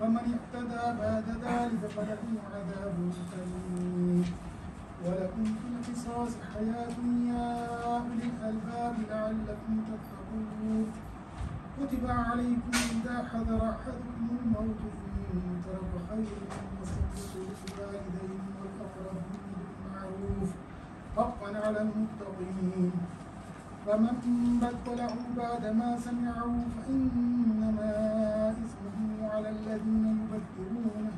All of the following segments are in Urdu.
فمن اعتدى بعد ذلك فله عذاب أليم ولكم في القصاص حياة يا أولي الألباب لعلكم تتقون كتب عليكم إذا حضر أحدكم الموت إن ترك خيرا وصية للوالدين والأقربين بالمعروف حقا على المتقين فمن بدله بعدما سمعه فإنما إثمه على الذين يبدلونه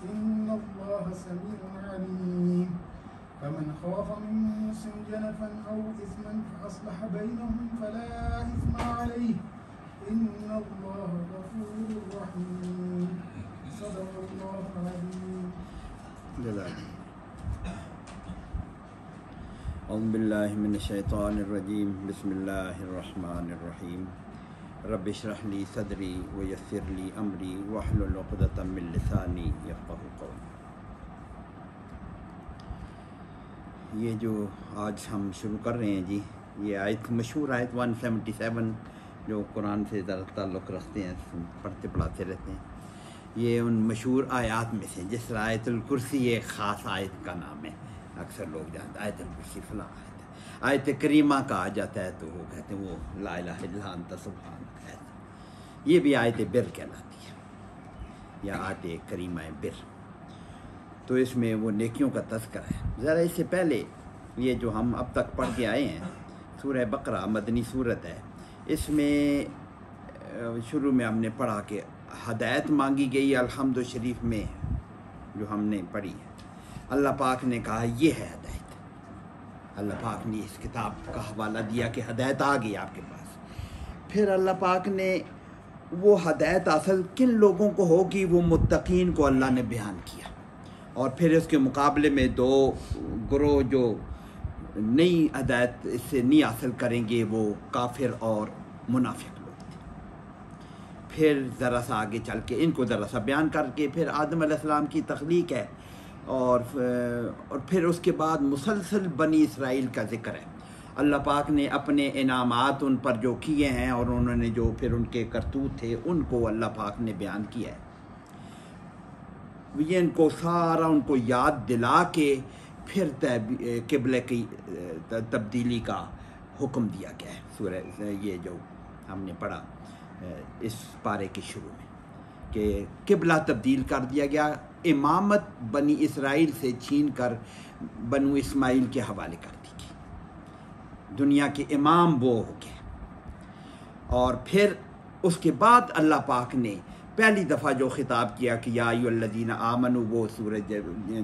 إن الله سميع عليم فمن خاف من موص جنفا أو إثما فأصلح بينهم فلا إثم عليه إن الله غفور رحيم صدق الله العظيم. اعوذ باللہ من الشیطان الرجیم بسم اللہ الرحمن الرحیم رب اشرح لی صدری ویسر لی امری واحلل عقدۃ من لسانی یفقہوا قولی. یہ جو آج ہم شروع کر رہے ہیں جی، یہ آیت مشہور آیت 177 جو قرآن سے ذرا تعلق رکھتے ہیں، پڑھتے پڑھاتے رہتے ہیں. یہ ان مشہور آیات میں سے جس طرح آیت الکرسی ایک خاص آیت کا نام ہے. اکثر لوگ جانتے ہیں آیت الکرسی فلاں آیت ہے. آیت کریمہ کہا جاتا ہے تو وہ کہتے ہیں وہ لا الہ الا انت سبحانک ہے. یہ بھی آیت بر کہلاتی ہے یا آیت کریمہ بر. تو اس میں وہ نیکیوں کا تذکرہ ہے. ذرا اس سے پہلے یہ جو ہم اب تک پڑھ کے آئے ہیں سورہ بقرہ مدنی صورت ہے، اس میں شروع میں ہم نے پڑھا کہ ہدایت مانگی گئی الحمد شریف میں جو ہم نے پڑھی ہے. اللہ پاک نے کہا یہ ہے ہدایت. اللہ پاک نے اس کتاب کا حوالہ دیا کہ ہدایت آ گئی آپ کے پاس. پھر اللہ پاک نے وہ ہدایت اصل کن لوگوں کو ہوگی، وہ متقین کو اللہ نے بیان کیا. اور پھر اس کے مقابلے میں دو گروہ جو نئی ہدایت اس سے نہیں حاصل کریں گے وہ کافر اور منافق لوگ تھے. پھر ذرا سا آگے چل کے ان کو ذرا سا بیان کر کے پھر آدم علیہ السلام کی تخلیق ہے اور پھر اس کے بعد مسلسل بنی اسرائیل کا ذکر ہے. اللہ پاک نے اپنے انعامات ان پر جو کیے ہیں اور انہوں نے جو پھر ان کے کرتوت تھے ان کو اللہ پاک نے بیان کیا ہے. یہ ان کو سارا ان کو یاد دلا کے پھر قبلے کی تبدیلی کا حکم دیا گیا ہے. سورہ یہ جو ہم نے پڑھا اس پارے کے شروع میں کہ قبلہ تبدیل کر دیا گیا، امامت بنی اسرائیل سے چھین کر بنو اسماعیل کے حوالے کر دی گئی. دنیا کے امام وہ ہو گئے. اور پھر اس کے بعد اللہ پاک نے پہلی دفعہ جو خطاب کیا کہ یا ایھا الذین آمنوا، وہ سورج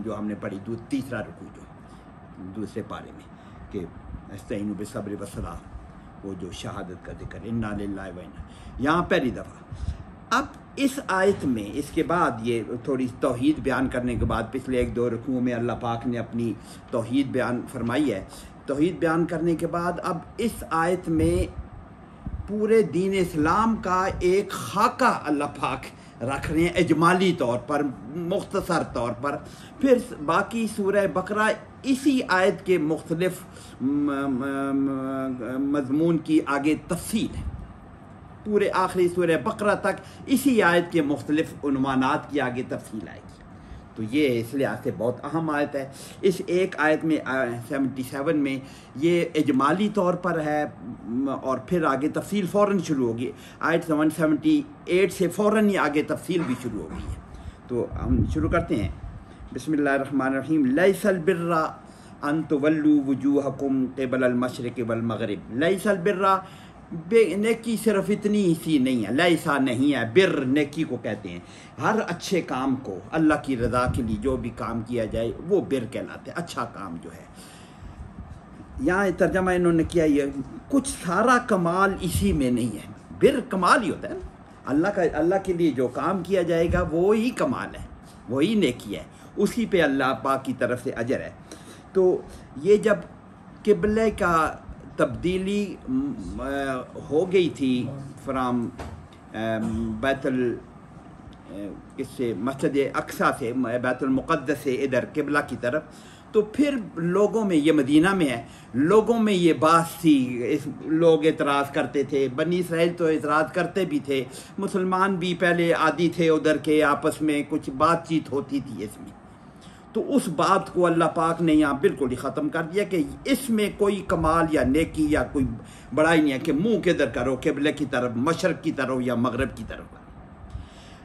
جو ہم نے پڑھی تیسرا رکوع جو دوسرے پارے میں کہ استعینوا بالصبر والصلاۃ، وہ جو شہادت کا ذکر انا للہ و انا، یہاں پہلی دفعہ. اب اس آیت میں اس کے بعد یہ تھوڑی توحید بیان کرنے کے بعد پچھلے ایک دو رکوعوں میں اللہ پاک نے اپنی توحید بیان فرمائی ہے. توحید بیان کرنے کے بعد اب اس آیت میں پورے دین اسلام کا ایک خاکہ اللہ پاک رکھ رہے ہیں اجمالی طور پر، مختصر طور پر. پھر باقی سورہ بقرہ اسی آیت کے مختلف مضمون کی آگے تفصیل ہے. پورے آخری سورہ بقرہ تک اسی آیت کے مختلف عنوانات کی آگے تفصیل آئے گی. تو یہ اس لحاظ سے بہت اہم آیت ہے. اس ایک آیت میں 77 میں یہ اجمالی طور پر ہے اور پھر آگے تفصیل فوراً شروع ہوگی. آیت 178 سے فوراً ہی آگے تفصیل بھی شروع ہو گئی ہے. تو ہم شروع کرتے ہیں. بسم اللہ الرحمن الرحیم. لیس البر ان تولوا وجوہکم قبل المشرق والمغرب. لیس البر، نیکی صرف اتنی سی نہیں ہے، لیسا نہیں ہے، بر نیکی کو کہتے ہیں. ہر اچھے کام کو اللہ کی رضا کے لیے جو بھی کام کیا جائے وہ بر کہلاتے ہیں، اچھا کام جو ہے. یہاں ترجمہ انہوں نے کیا یہ کچھ سارا کمال اسی میں نہیں ہے. بر کمال ہی ہوتا ہے اللہ کے لیے جو کام کیا جائے گا وہی کمال ہے، وہی نیکی ہے، اسی پہ اللہ پاک کی طرف سے اجر ہے. تو یہ جب قبلے کا تبدیلی ہو گئی تھی فرام بیت کس سے مسجد اقصیٰ سے بیت المقدس سے ادھر قبلہ کی طرف، تو پھر لوگوں میں یہ مدینہ میں ہے، لوگوں میں یہ بات تھی، لوگ اعتراض کرتے تھے، بنی اسرائیل تو اعتراض کرتے بھی تھے، مسلمان بھی پہلے عادی تھے ادھر کے آپس میں کچھ بات چیت ہوتی تھی اس میں، تو اس بات کو اللہ پاک نے یہاں بالکل ہی ختم کر دیا کہ اس میں کوئی کمال یا نیکی یا کوئی بڑائی نہیں ہے کہ منہ کدھر کرو، قبلے کی طرف، مشرق کی طرف یا مغرب کی طرف۔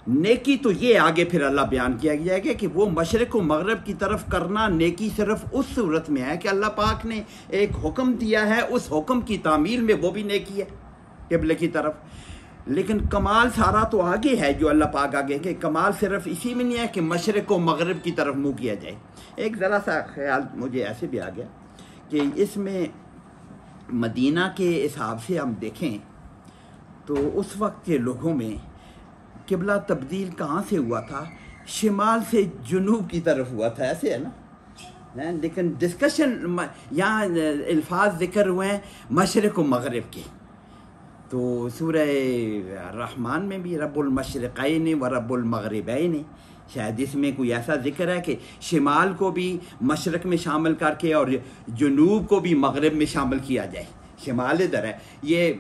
نیکی تو یہ آگے پھر اللہ بیان کیا گیا ہے کہ وہ مشرق و مغرب کی طرف کرنا نیکی صرف اس صورت میں ہے کہ اللہ پاک نے ایک حکم دیا ہے، اس حکم کی تعمیل میں وہ بھی نیکی ہے قبلے کی طرف۔ لیکن کمال سارا تو آگے ہے جو اللہ پاک آگے کہ کمال صرف اسی میں نہیں ہے کہ مشرق و مغرب کی طرف منہ کیا جائے۔ ایک ذرا سا خیال مجھے ایسے بھی آ گیا کہ اس میں مدینہ کے حساب سے ہم دیکھیں تو اس وقت کے لوگوں میں قبلہ تبدیل کہاں سے ہوا تھا؟ شمال سے جنوب کی طرف ہوا تھا، ایسے ہے نا، لیکن ڈسکشن یہاں الفاظ ذکر ہوئے ہیں مشرق و مغرب کے، تو سورہ رحمان میں بھی رب المشرقین و رب المغربین، شاید اس میں کوئی ایسا ذکر ہے کہ شمال کو بھی مشرق میں شامل کر کے اور جنوب کو بھی مغرب میں شامل کیا جائے۔ شمال ادھر ہے، یہ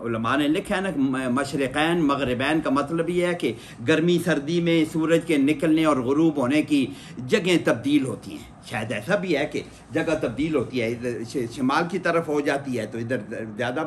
علماء نے لکھا ہے نا، مشرقین مغربین کا مطلب یہ ہے کہ گرمی سردی میں سورج کے نکلنے اور غروب ہونے کی جگہیں تبدیل ہوتی ہیں، شاید ایسا بھی ہے کہ جگہ تبدیل ہوتی ہے، ادھر شمال کی طرف ہو جاتی ہے تو ادھر زیادہ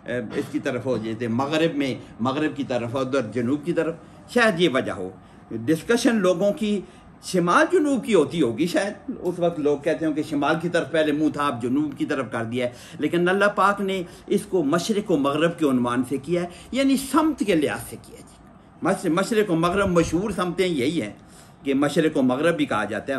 اس کی طرف ہو جاتے، مغرب میں مغرب کی طرف، ادھر جنوب کی طرف، شاید یہ وجہ ہو۔ ڈسکشن لوگوں کی شمال جنوب کی ہوتی ہوگی، شاید اس وقت لوگ کہتے ہیں کہ شمال کی طرف پہلے منہ تھا اب جنوب کی طرف کر دیا ہے، لیکن اللہ پاک نے اس کو مشرق و مغرب کے عنوان سے کیا ہے، یعنی سمت کے لحاظ سے کیا جی۔ مشرق و مغرب مشہور سمتیں یہی ہیں کہ مشرق و مغرب بھی کہا جاتا ہے،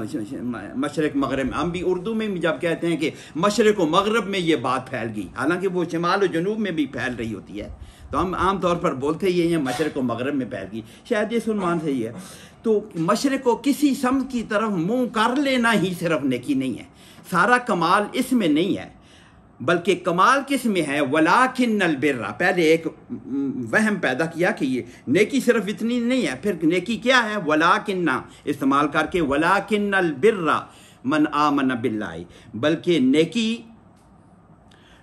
مشرق مغرب، ہم بھی اردو میں جب کہتے ہیں کہ مشرق و مغرب میں یہ بات پھیل گئی، حالانکہ وہ شمال و جنوب میں بھی پھیل رہی ہوتی ہے، تو ہم عام طور پر بولتے یہ ہیں مشرق و مغرب میں پھیل گئی، شاید اس عنوان سے ہی ہے۔ تو مشرق کو کسی سمت کی طرف منہ کر لینا ہی صرف نیکی نہیں ہے، سارا کمال اس میں نہیں ہے، بلکہ کمال کس میں ہے؟ وَلَٰكِنَّ الْبِرَّ، پہلے ایک وہم پیدا کیا کہ یہ نیکی صرف اتنی نہیں ہے، پھر نیکی کیا ہے؟ وَلَٰكِنَّ استعمال کر کے وَلَٰكِنَّ الْبِرَّ مَنْ آمَنَ بِاللَّهِ، بلکہ نیکی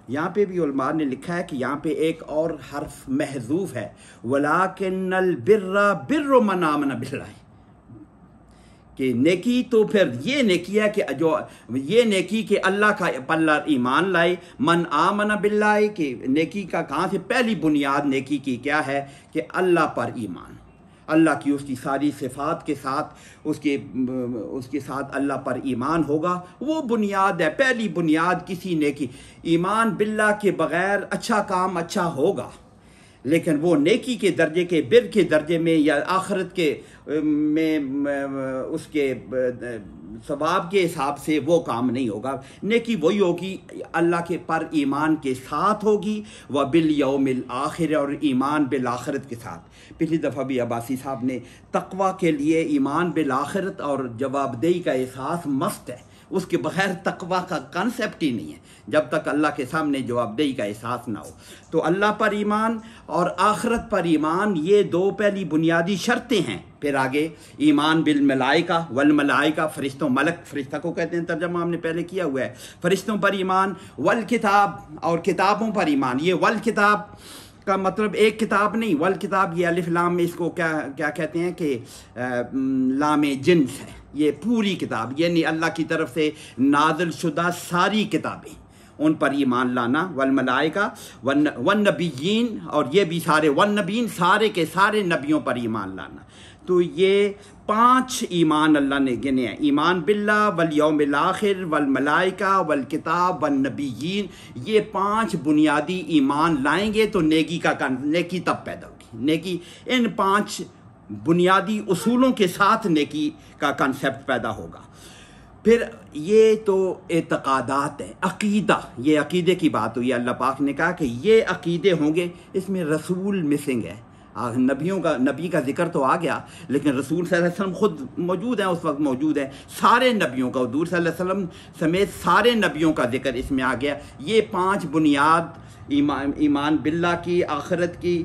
یہاں پہ بھی علماء نے لکھا ہے کہ یہاں پہ ایک اور حرف محذوف ہے، وَلَٰكِنَّ الْبِرَّ بِرُّ مَنْ آمَنَ بِاللَّهِ، کہ نیکی تو پھر یہ نیکی ہے کہ جو یہ نیکی کہ اللہ کا پر ایمان لائے، من آمن باللہ، کہ نیکی کا کہاں سے پہلی بنیاد نیکی کی کیا ہے کہ اللہ پر ایمان، اللہ کی اس کی ساری صفات کے ساتھ اس کے ساتھ اللہ پر ایمان ہوگا، وہ بنیاد ہے، پہلی بنیاد کسی نیکی۔ ایمان باللہ کے بغیر اچھا کام اچھا ہوگا، لیکن وہ نیکی کے درجے کے، بر کے درجے میں یا آخرت کے میں اس کے ثواب کے حساب سے وہ کام نہیں ہوگا۔ نیکی وہی ہوگی اللہ کے پر ایمان کے ساتھ ہوگی، وبالیوم الآخر، اور ایمان بالآخرت کے ساتھ۔ پچھلی دفعہ بھی عباسی صاحب نے تقوی کے لیے ایمان بالآخرت اور جواب دہی کا احساس مست ہے، اس کے بغیر تقوی کا کنسیپٹ ہی نہیں ہے جب تک اللہ کے سامنے جواب دہی کا احساس نہ ہو۔ تو اللہ پر ایمان اور آخرت پر ایمان، یہ دو پہلی بنیادی شرطیں ہیں۔ پھر آگے ایمان بالملائکہ والملائکہ، فرشتوں، ملک فرشتہ کو کہتے ہیں، ترجمہ ہم نے پہلے کیا ہوا ہے، فرشتوں پر ایمان، والکتاب، اور کتابوں پر ایمان۔ یہ والکتاب کا مطلب ایک کتاب نہیں، والکتاب یہ الف لام میں اس کو کیا کہتے ہیں کہ لام جنس ہے، یہ پوری کتاب، یعنی اللہ کی طرف سے نازل شدہ ساری کتابیں، ان پر ایمان لانا۔ والملائکہ والنبیین، اور یہ بھی سارے، والنبیین سارے کے سارے نبیوں پر ایمان لانا۔ تو یہ 5 ایمان اللہ نے گنے ہیں، ایمان باللہ والیوم الآخر والملائکہ والکتاب والنبیین، یہ 5 بنیادی ایمان لائیں گے تو نیکی تب پیدا ہوگی۔ نیکی ان 5 بنیادی اصولوں کے ساتھ نیکی کا کنسیپٹ پیدا ہوگا۔ پھر یہ تو اعتقادات ہیں، عقیدہ، یہ عقیدے کی بات ہوئی، اللہ پاک نے کہا کہ یہ عقیدے ہوں گے، اس میں رسول مسنگ ہے، نبی کا ذکر تو آ گیا، لیکن رسول صلی اللہ علیہ وسلم خود موجود ہیں، اس وقت موجود ہیں، سارے نبیوں کا، حضور صلی اللہ علیہ وسلم سمیت سارے نبیوں کا ذکر اس میں آ گیا۔ یہ 5 بنیاد ایمان باللہ کی، آخرت کی،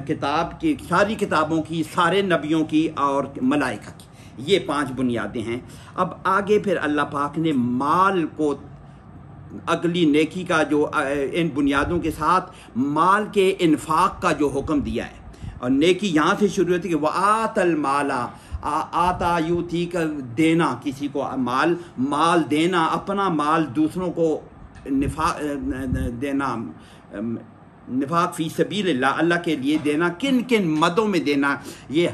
کتاب کی، ساری کتابوں کی، سارے نبیوں کی اور ملائکہ کی، یہ 5 بنیادیں ہیں۔ اب آگے پھر اللہ پاک نے مال کو اگلی نیکی کا جو ان بنیادوں کے ساتھ مال کے انفاق کا جو حکم دیا ہے، اور نیکی یہاں سے شروع ہوتی ہے کہ وَآتَ الْمَالَ، آتا یوتی کا دینا، کسی کو مال دینا، اپنا مال دوسروں کو دینا، نفاق فی سبیل اللہ، اللہ کے لیے دینا، کن کن مدوں میں دینا، یہ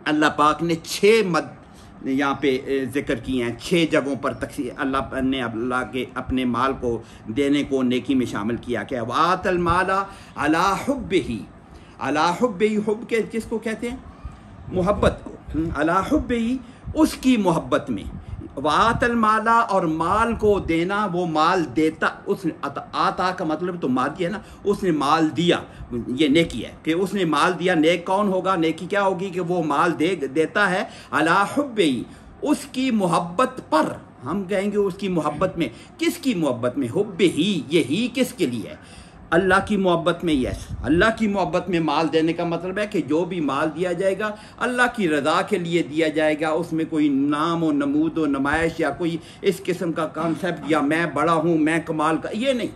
اللہ پاک نے 6 مد یہاں پہ ذکر کیے ہیں، 6 جگہوں پر تقسیم اللہ نے اپنے مال کو دینے کو نیکی میں شامل کیا کہ وَآتَ الْمَالَ عَلَىٰ حُبِّهِ، عَلَىٰ حُبِّهِ، حب کے کس کو کہتے ہیں؟ محبت کو، عَلَىٰ حُبِّهِ، اس کی محبت میں، وَآتَ الْمَالَ، اور مال کو دینا، وہ مال دیتا، اس نے آتا کا مطلب تو مال دیا نا، اس نے مال دیا، یہ نیکی ہے کہ اس نے مال دیا۔ نیک کون ہوگا؟ نیکی کیا ہوگی کہ وہ مال دیتا ہے عَلَىٰ حُبِّهِ، اس کی محبت پر، ہم کہیں گے اس کی محبت میں، کس کی محبت میں؟ حُبِّهِ، یہی کس کے لیے ہے؟ اللہ کی محبت میں۔ یس، اللہ کی محبت میں مال دینے کا مطلب ہے کہ جو بھی مال دیا جائے گا اللہ کی رضا کے لیے دیا جائے گا، اس میں کوئی نام و نمود و نمائش یا کوئی اس قسم کا کانسیپٹ یا میں بڑا ہوں، میں کمال کا، یہ نہیں،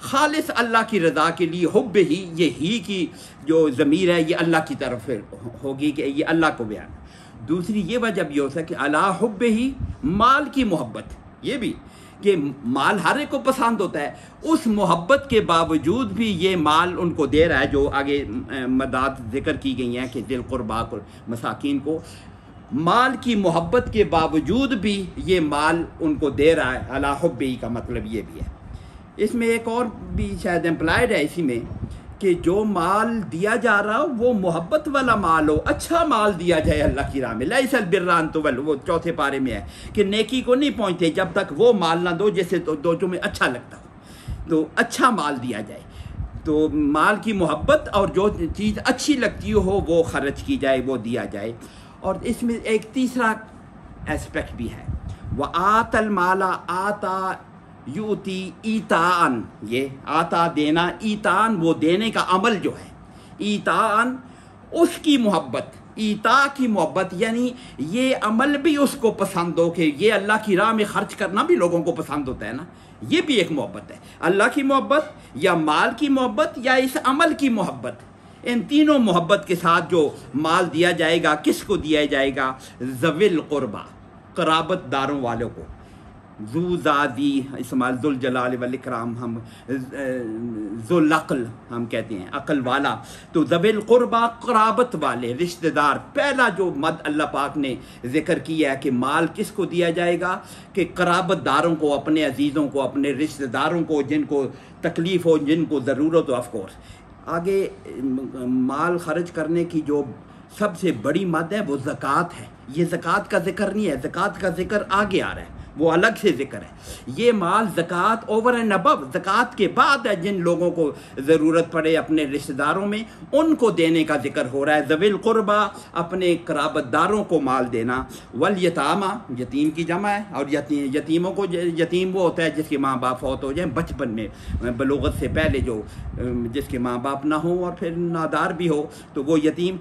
خالص اللہ کی رضا کے لیے۔ حب ہی، یہی کی جو ضمیر ہے یہ اللہ کی طرف ہوگی کہ یہ اللہ کو بیان۔ دوسری یہ وجہ بھی ہو سکے علی حب ہی، مال کی محبت، یہ بھی کہ مال ہر ایک کو پسند ہوتا ہے، اس محبت کے باوجود بھی یہ مال ان کو دے رہا ہے، جو آگے مداد ذکر کی گئی ہیں کہ ذی القربیٰ کو، مساکین کو، مال کی محبت کے باوجود بھی یہ مال ان کو دے رہا ہے۔ علی حبہ کا مطلب یہ بھی ہے۔ اس میں ایک اور بھی شاید امپلائڈ ہے اسی میں کہ جو مال دیا جا رہا ہو وہ محبت والا مال ہو، اچھا مال دیا جائے اللہ کی راہ میں۔ لیس البر ان تولوا، وہ 4 پارے میں ہے کہ نیکی کو نہیں پہنچتے جب تک وہ مال نہ دو جیسے تو جو میں اچھا لگتا ہو، تو اچھا مال دیا جائے، تو مال کی محبت اور جو چیز اچھی لگتی ہو وہ خرچ کی جائے، وہ دیا جائے۔ اور اس میں ایک تیسرا اسپیکٹ بھی ہے، وَآتَ الْمَالَ، آتا یوتی ایتان، یہ آتا دینا، ایتان وہ دینے کا عمل جو ہے، ایتان اس کی محبت، ایتا کی محبت، یعنی یہ عمل بھی اس کو پسند ہو کہ یہ اللہ کی راہ میں خرچ کرنا بھی لوگوں کو پسند ہوتا ہے نا، یہ بھی ایک محبت ہے، اللہ کی محبت یا مال کی محبت یا اس عمل کی محبت۔ ان تینوں محبت کے ساتھ جو مال دیا جائے گا، کس کو دیا جائے گا؟ ذوی القربیٰ، قرابت داروں والوں کو، ذو ذی اسماعیل ذو الجلال والاکرام، ہم ذو العقل ہم کہتے ہیں، عقل والا، تو ذوی القربیٰ قرابت والے، رشتہ دار۔ پہلا جو مد اللہ پاک نے ذکر کیا ہے کہ مال کس کو دیا جائے گا، کہ قرابت داروں کو، اپنے عزیزوں کو، اپنے رشتہ داروں کو، جن کو تکلیف ہو، جن کو ضرورت ہو۔ آف کورس آگے مال خرچ کرنے کی جو سب سے بڑی مد ہے وہ زکوٰۃ ہے۔ یہ زکوٰۃ کا ذکر نہیں ہے، زکوٰۃ کا ذکر آگے آ رہا ہے، وہ الگ سے ذکر ہے۔ یہ مال زکوٰۃ اوور اینڈ ابو، زکوٰۃ کے بعد ہے، جن لوگوں کو ضرورت پڑے اپنے رشتہ داروں میں ان کو دینے کا ذکر ہو رہا ہے۔ ذوی القربیٰ، اپنے قرابت داروں کو مال دینا۔ والیتامى، یتیم کی جمع ہے، اور یتیموں کو، یتیم وہ ہوتا ہے جس کے ماں باپ فوت ہو جائیں بچپن میں، بلوغت سے پہلے، جو جس کے ماں باپ نہ ہوں اور پھر نادار بھی ہو، تو وہ یتیم،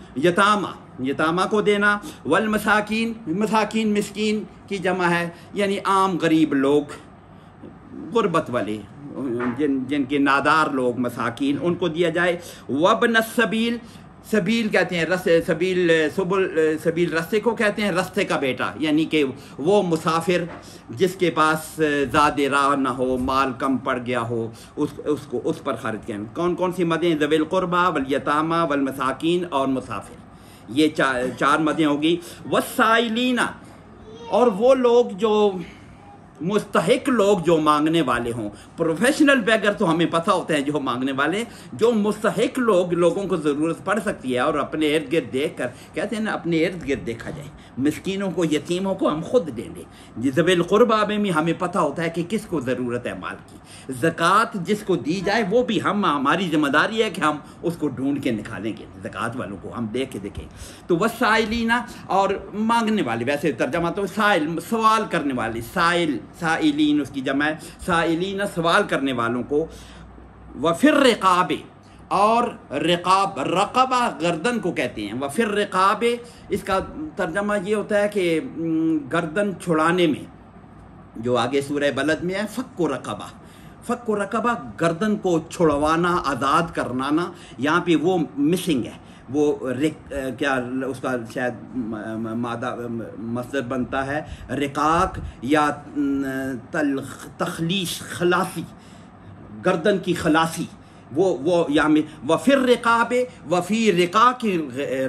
یتامہ کو دینا۔ والمساکین، مساکین مسکین کی جمع ہے، یعنی عام غریب لوگ، غربت والے، جن کے نادار لوگ مساکین، ان کو دیا جائے۔ وابن السبیل، سبیل کہتے ہیں رستے، سبیل رستے کو کہتے ہیں، رستے کا بیٹا، یعنی کہ وہ مسافر جس کے پاس زیادہ راہ نہ ہو، مال کم پڑ گیا ہو، اس پر خرچ کریں۔ کون کون سی مدیں؟ ذوی القربیٰ والیتامى والمساکین اور مسافر، یہ 4 مدیں ہوگی۔ والسائلین، اور وہ لوگ جو مستحق لوگ جو مانگنے والے ہوں، پروفیشنل بیگر تو ہمیں پتہ ہوتا ہے جو مانگنے والے، جو مستحق لوگ، لوگوں کو ضرورت پڑ سکتی ہے، اور اپنے ارد گرد دیکھ کر، کہتے ہیں نا اپنے ارد گرد دیکھا جائے، مسکینوں کو، یتیموں کو ہم خود دیں گے۔ ذوی القربیٰ میں بھی ہمیں پتہ ہوتا ہے کہ کس کو ضرورت ہے مال کی۔ زکوٰۃ جس کو دی جائے وہ بھی ہماری ذمہ داری ہے کہ ہم اس کو ڈھونڈ کے نکالیں گے، زکوٰۃ والوں کو ہم دیکھ کے دیکھیں۔ تو والسائلین، اور مانگنے والے، ویسے ترجمہ تو سائل، سوال کرنے والے، سائلین اس کی جمع ہے، سائلین سوال کرنے والوں کو۔ وفی الرقاب، اور رقاب، رقبہ گردن کو کہتے ہیں، وفی الرقاب اس کا ترجمہ یہ ہوتا ہے کہ گردن چھڑانے میں، جو آگے سورہ بلد میں ہے فک و رقبہ، فک و رقبہ گردن کو چھڑوانا، آزاد کرنانا، یہاں پہ وہ مسنگ ہے، وہ کیا اس کا شاید مادہ مصدر بنتا ہے رقاق یا تخلیص، خلاصی، گردن کی خلاصی، وہ یعنی وفی الرقاب وفی رقاق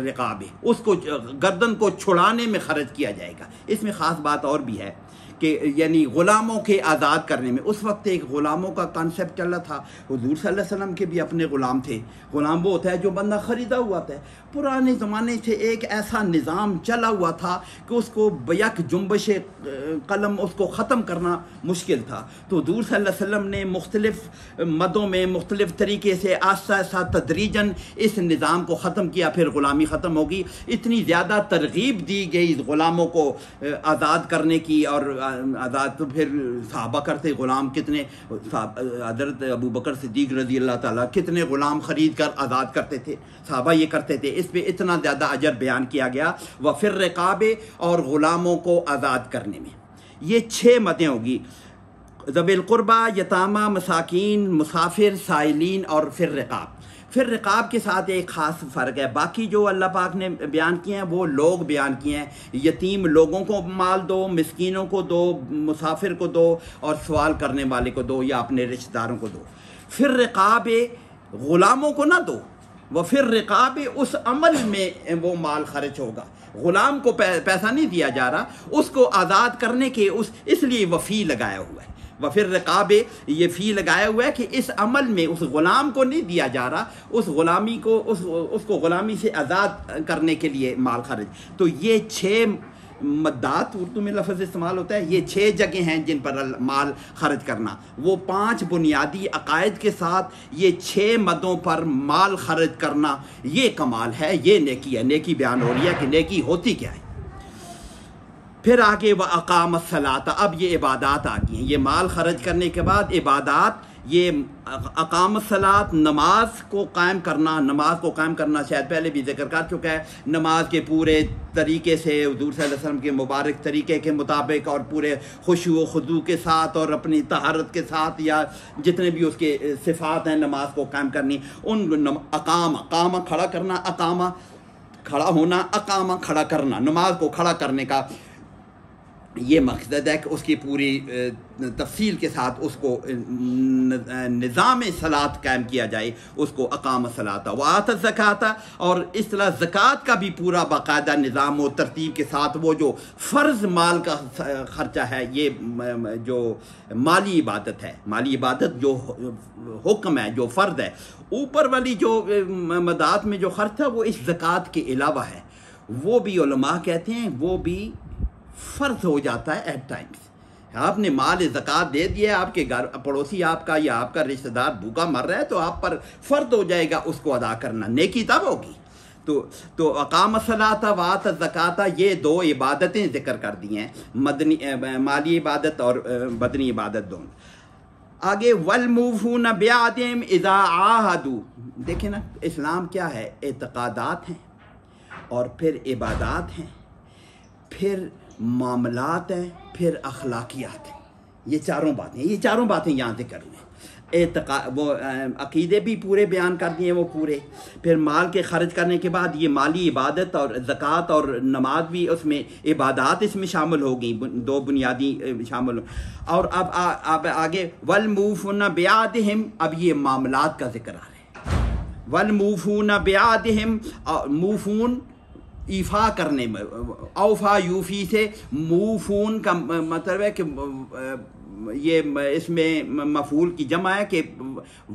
رقاب، اس کو گردن کو چھڑانے میں خرچ کیا جائے گا۔ اس میں خاص بات اور بھی ہے کہ یعنی غلاموں کے آزاد کرنے میں، اس وقت ایک غلاموں کا کانسیپٹ چل رہا تھا، حضور صلی اللہ علیہ وسلم کے بھی اپنے غلام تھے، غلام وہ ہوتا ہے جو بندہ خریدا ہوا تھا۔ پرانے زمانے سے ایک ایسا نظام چلا ہوا تھا کہ اس کو بیک جنبش قلم اس کو ختم کرنا مشکل تھا، تو حضور صلی اللہ علیہ وسلم نے مختلف مدوں میں مختلف طریقے سے آہستہ آہستہ تدریجاً اس نظام کو ختم کیا، پھر غلامی ختم ہوگی۔ اتنی زیادہ ترغیب دی گئی غلاموں کو آزاد کرنے کی، اور آزاد تو پھر صحابہ کرتے، غلام کتنے، حضرت ابو بکر صدیق رضی اللہ تعالیٰ کتنے غلام خرید کر آزاد کرتے تھے، صحابہ یہ کرتے تھے۔ اس پہ اتنا زیادہ اجر بیان کیا گیا وفی الرقاب، اور غلاموں کو آزاد کرنے میں۔ یہ 6 مدیں ہوگی، ذوی القربہ، یتامہ، مساکین، مسافر، سائلین اور فی الرقاب۔ پھر رقاب کے ساتھ ایک خاص فرق ہے، باقی جو اللہ پاک نے بیان کیے ہیں وہ لوگ بیان کیے ہیں، یتیم لوگوں کو مال دو، مسکینوں کو دو، مسافر کو دو، اور سوال کرنے والے کو دو یا اپنے رشتہ داروں کو دو۔ پھر رقاب غلاموں کو نہ دو، وہ پھر رقاب اس عمل میں وہ مال خرچ ہوگا، غلام کو پیسہ نہیں دیا جا رہا، اس کو آزاد کرنے کے اس لیے وفی لگایا ہوا ہے، وفی الرقاب یہ فی لگایا ہوا ہے کہ اس عمل میں اس غلام کو نہیں دیا جا رہا، اس غلامی کو اس کو غلامی سے آزاد کرنے کے لیے مال خرچ۔ تو یہ 6 مدات اردو میں لفظ استعمال ہوتا ہے، یہ 6 جگہیں ہیں جن پر مال خرچ کرنا، وہ 5 بنیادی عقائد کے ساتھ یہ 6 مدوں پر مال خرچ کرنا، یہ کمال ہے، یہ نیکی ہے۔ نیکی بیان ہو رہی ہے کہ نیکی ہوتی کیا ہے۔ پھر آگے وہ اقام الصلاۃ، اب یہ عبادات آ گئی ہیں، یہ مال خرچ کرنے کے بعد عبادات، یہ اقام الصلاۃ، نماز کو قائم کرنا، نماز کو قائم کرنا شاید پہلے بھی ذکر کر چکا ہے، نماز کے پورے طریقے سے حضور صلی اللہ علیہ وسلم کے مبارک طریقے کے مطابق، اور پورے خشوع و خضوع کے ساتھ اور اپنی طہارت کے ساتھ، یا جتنے بھی اس کے صفات ہیں نماز کو قائم کرنی، ان اقامہ کھڑا کرنا، اقامہ کھڑا ہونا، اقامہ کھڑا کرنا، نماز کو کھڑا کرنے کا یہ مقصد ہے کہ اس کی پوری تفصیل کے ساتھ اس کو نظام صلاۃ قائم کیا جائے، اس کو اقام الصلاۃ وآت الزکاۃ، اور اس طرح زکوٰۃ کا بھی پورا باقاعدہ نظام و ترتیب کے ساتھ، وہ جو فرض مال کا خرچہ ہے، یہ جو مالی عبادت ہے، مالی عبادت جو حکم ہے، جو فرض ہے، اوپر والی جو مدات میں جو خرچ ہے وہ اس زکوٰۃ کے علاوہ ہے، وہ بھی علماء کہتے ہیں وہ بھی فرض ہو جاتا ہے ایٹ ٹائمز۔ آپ نے مال زکوٰۃ دے دیا، آپ کے گھر پڑوسی آپ کا یا آپ کا رشتہ دار بھوکا مر رہا ہے، تو آپ پر فرض ہو جائے گا اس کو ادا کرنا، نیکی تب ہوگی۔ تو اقام الصلاۃ وآت الزکاۃ، یہ 2 عبادتیں ذکر کر دی ہیں، مالی عبادت اور بدنی عبادت دونوں۔ آگے والموفون بعہدہم اذا عاہدوا، دیکھیں نا اسلام کیا ہے، اعتقادات ہیں، اور پھر عبادات ہیں، پھر معاملات ہیں، پھر اخلاقیات ہیں، یہ چاروں باتیں یہاں ذکر ہوئے ہیں۔ وہ عقیدے بھی پورے بیان کر دیے وہ پورے، پھر مال کے خرچ کرنے کے بعد یہ مالی عبادت اور زکوٰۃ اور نماز بھی، اس میں عبادات اس میں شامل ہو گئیں، 2 بنیادی شامل ہو۔ اور اب آگے والموفون بعہدہم، اب یہ معاملات کا ذکر آ رہا ہے، والموفون بعہدہم، موفون ایفا کرنے میں، اوفا یوفی سے موفون کا مطلب ہے کہ یہ اس میں مفعول کی جمع ہے کہ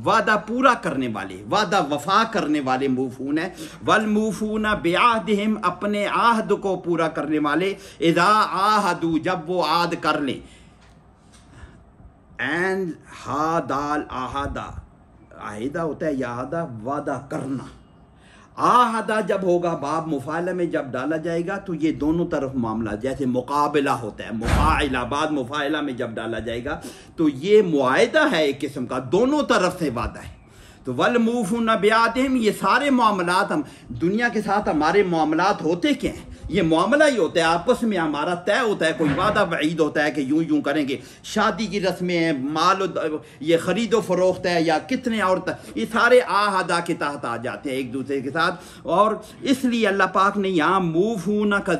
وعدہ پورا کرنے والے، وعدہ وفا کرنے والے موفون ہے۔ والموفون بعہدہم، اپنے عہد کو پورا کرنے والے، اذا عاہدوا، جب وہ عہد کر لیں، اینڈ ہا دال آہدہ، عہدہ ہوتا ہے یہاں وعدہ کرنا، آہدہ جب ہوگا باب مفاعلہ میں جب ڈالا جائے گا تو یہ دونوں طرف معاملہ، جیسے مقابلہ ہوتا ہے، مفاعلہ بعد مفاعلہ میں جب ڈالا جائے گا تو یہ معاہدہ ہے ایک قسم کا، دونوں طرف سے وعدہ ہے۔ تو والموفون بیعہدہم، یہ سارے معاملات ہم دنیا کے ساتھ ہمارے معاملات ہوتے کیا ہیں؟ یہ معاملہ ہی ہوتا ہے، آپس میں ہمارا طے ہوتا ہے، کوئی وعدہ وعید ہوتا ہے کہ یوں یوں کریں گے، شادی کی رسمیں ہیں، مال یہ خرید و فروخت ہے، یا کتنے اور یہ سارے عہدہ کے تحت آ جاتے ہیں ایک دوسرے کے ساتھ. اور اس لیے اللہ پاک نے یہاں موفون کا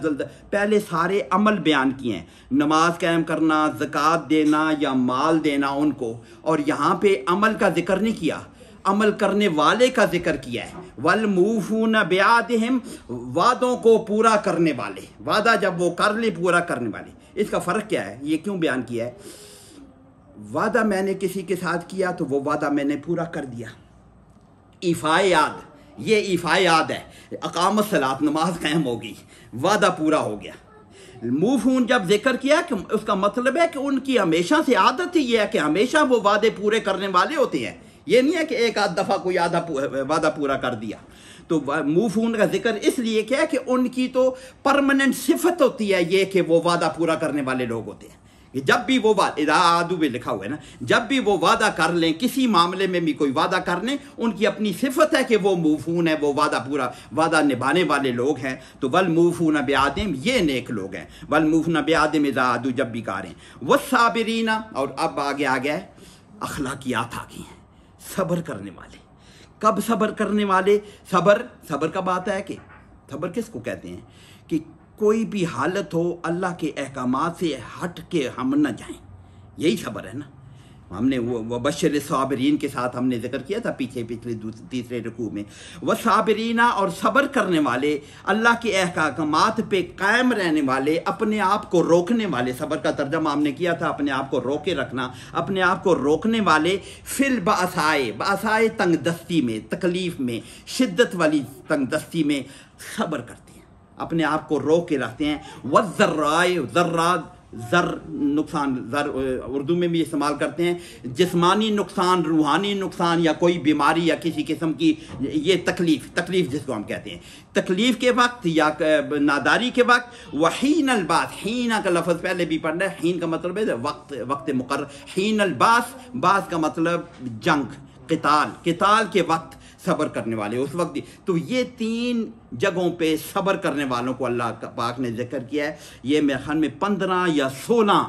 پہلے سارے عمل بیان کیے ہیں، نماز قائم کرنا، زکوٰۃ دینا یا مال دینا ان کو، اور یہاں پہ عمل کا ذکر نہیں کیا، عمل کرنے والے کا ذکر کیا ہے. والموفون بیعہدہم، وعدوں کو پورا کرنے والے، وعدہ جب وہ کر لے پورا کرنے والے. اس کا فرق کیا ہے؟ یہ کیوں بیان کیا ہے؟ وعدہ میں نے کسی کے ساتھ کیا تو وہ وعدہ میں نے پورا کر دیا، ایفاء یاد، یہ ایفاء یاد ہے، اقام الصلاۃ، نماز قائم ہو گئی، وعدہ پورا ہو گیا. موفون جب ذکر کیا کہ اس کا مطلب ہے کہ ان کی ہمیشہ سے عادت ہی یہ ہے کہ ہمیشہ وہ وعدے پورے کرنے والے ہوتے ہیں، یہ نہیں ہے کہ ایک آدھ دفعہ کوئی آدھا وعدہ پورا کر دیا. تو موفون کا ذکر اس لیے کیا ہے کہ ان کی تو پرماننٹ صفت ہوتی ہے یہ کہ وہ وعدہ پورا کرنے والے لوگ ہوتے ہیں. جب بھی وہ اذا عادوا بھی لکھا ہوا ہے نا، جب بھی وہ وعدہ کر لیں، کسی معاملے میں بھی کوئی وعدہ کر لیں، ان کی اپنی صفت ہے کہ وہ موفون ہے، وہ وعدہ نبھانے والے لوگ ہیں. تو والموفون بیعہدہم، یہ نیک لوگ ہیں. والموفون بیعہدہم اذا عادوا، جب بھی کاریں. والصابرین، اور اب آگے آ گیا ہے اخلاقیات آ گئی ہیں، صبر کرنے والے. کب صبر کرنے والے؟ صبر کب آتا ہے؟ کہ صبر کس کو کہتے ہیں؟ کہ کوئی بھی حالت ہو اللہ کے احکامات سے ہٹ کے ہم نہ جائیں، یہی صبر ہے نا. ہم نے وہ بشر الصابرین کے ساتھ ہم نے ذکر کیا تھا پچھلے تیسرے رکوع میں. وہ صابرین، اور صبر کرنے والے، اللہ کے احکامات پہ قائم رہنے والے، اپنے آپ کو روکنے والے. صبر کا ترجمہ ہم نے کیا تھا اپنے آپ کو روکے رکھنا، اپنے آپ کو روکنے والے. فی البأساء، تنگ دستی میں، تکلیف میں، شدت والی تنگ دستی میں صبر کرتے ہیں، اپنے آپ کو روک کے رکھتے ہیں. والضراء، نقصان، اردو میں بھی استعمال کرتے ہیں، جسمانی نقصان، روحانی نقصان، یا کوئی بیماری یا کسی قسم کی یہ تکلیف جس کو ہم کہتے ہیں، تکلیف کے وقت یا ناداری کے وقت. وحین الباس، حین کا لفظ پہلے بھی پڑھنا ہے، حین کا مطلب ہے وقت مقرر. حین الباس، باس کا مطلب جنگ، قتال کے وقت صبر کرنے والے اس وقت. تو یہ 3 جگہوں پہ صبر کرنے والوں کو اللہ پاک نے ذکر کیا ہے. یہ میرے خیال میں 15 یا 16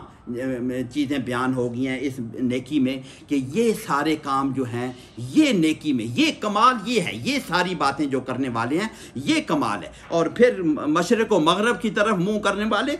چیزیں بیان ہو گئی ہیں اس نیکی میں، کہ یہ سارے کام جو ہیں یہ نیکی میں، یہ کمال یہ ہے، یہ ساری باتیں جو کرنے والے ہیں یہ کمال ہے. اور پھر مشرق و مغرب کی طرف منہ کرنے والے،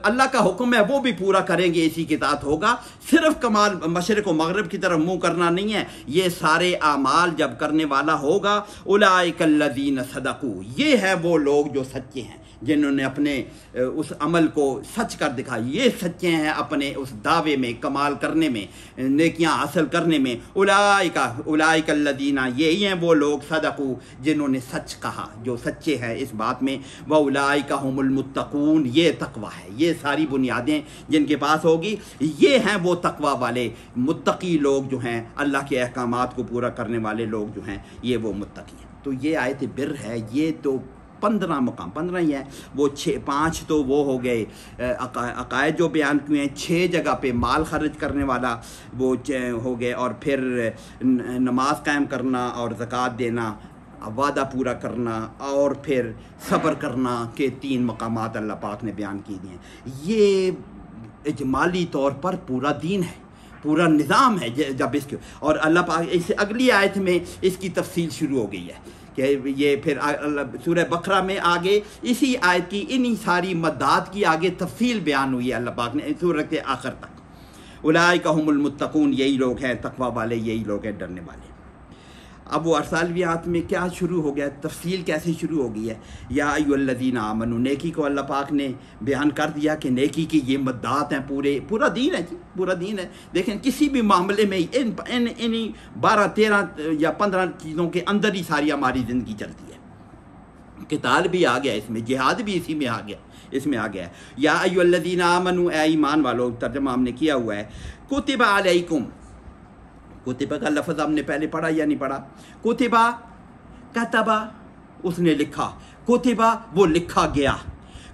اللہ کا حکم ہے وہ بھی پورا کریں گے، اسی کے ساتھ ہوگا. صرف کمال مشرق و مغرب کی طرف منہ کرنا نہیں ہے، یہ سارے اعمال جب کرنے والا ہوگا. اولئک الذین صدقوا، یہ ہے وہ لوگ جو سچے ہیں، جنہوں نے اپنے اس عمل کو سچ کر دکھا، یہ سچے ہیں اپنے اس دعوے میں، کمال کرنے میں، نیکیاں حاصل کرنے میں. اولئک الذین، یہی ہیں وہ لوگ صدقوا، جنہوں نے سچ کہا، جو سچے ہیں اس بات میں. واولئک ھم المتقون، یہ تقوی ہے، یہ ساری بنیادیں جن کے پاس ہوگی یہ ہیں وہ تقوی والے متقی لوگ جو ہیں، اللہ کے احکامات کو پورا کرنے والے لوگ جو ہیں، یہ وہ متقی ہیں. تو یہ آیت بر ہے. یہ تو 15 مقام، 15 ہی ہیں، وہ 5 تو وہ ہو گئے عقائد جو بیان کیے ہیں. 6 جگہ پہ مال خرچ کرنے والا وہ ہو گئے، اور پھر نماز قائم کرنا اور زکوٰۃ دینا، وعدہ پورا کرنا، اور پھر صبر کرنا کے 3 مقامات اللہ پاک نے بیان کی دیے ہیں. یہ اجمالی طور پر پورا دین ہے، پورا نظام ہے. جب اس کے اور اللہ پاک اس اگلی آیت میں اس کی تفصیل شروع ہو گئی ہے کہ یہ پھر سورہ بقرہ میں آگے اسی آیت کی انہی ساری مدات کی آگے تفصیل بیان ہوئی ہے اللہ پاک نے سورۃ کے آخر تک. اولئک ھم المتقون، یہی لوگ ہیں تقوی والے، یہی لوگ ہیں ڈرنے والے. اب وہ ارسالویات میں کیا شروع ہو گیا، تفصیل کیسے شروع ہو گئی ہے. یا ایھا الذین آمنوا، نیکی کو اللہ پاک نے بیان کر دیا کہ نیکی کی یہ مدات ہیں، پورا دین ہے جی، پورا دین ہے. دیکھیں کسی بھی معاملے میں انہی 12 13 یا 15 چیزوں کے اندر ہی ساری ہماری زندگی چلتی ہے. قتال بھی آ گیا اس میں، جہاد بھی اسی میں آ گیا، اس میں آ گیا ہے. یا ایھا الذین آمنوا، اے ایمان والو، ترجمہ ہم نے کیا ہوا ہے. کتب علیکم، کتبہ کا لفظ ہم نے پہلے پڑھا یا نہیں پڑھا؟ کتبہ، کتبہ اس نے لکھا، کتبہ وہ لکھا گیا.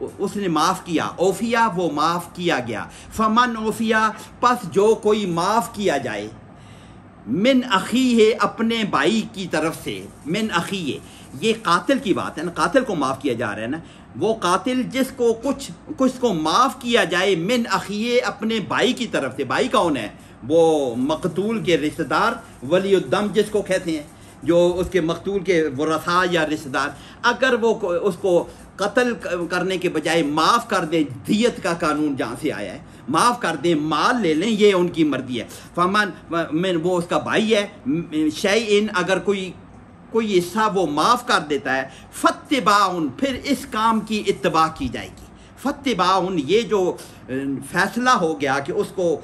اس نے معاف کیا، اوفیا وہ معاف کیا گیا، فمن اوفیا پس جو کوئی معاف کیا جائے، من اخیہ اپنے بھائی کی طرف سے، من اخیہ یہ قاتل کی بات ہے نا، قاتل کو معاف کیا جا رہا ہے نا، وہ قاتل جس کو کچھ کو معاف کیا جائے من اخیہ اپنے بھائی کی طرف سے، بھائی کون ہے؟ وہ مقتول کے رشتہ دار، ولی الدم جس کو کہتے ہیں، جو اس کے مقتول کے ورثاء یا رشتہ دار، اگر وہ اس کو قتل کرنے کے بجائے معاف کر دیں، دیت کا قانون جہاں سے آیا ہے، معاف کر دیں، مال لے لیں، یہ ان کی مرضی ہے۔ فمن وہ اس کا بھائی ہے، شیئن اگر کوئی حصہ وہ معاف کر دیتا ہے، فتباعن پھر اس کام کی اتباع کی جائے گی۔ فتباعن یہ جو فیصلہ ہو گیا کہ اس کو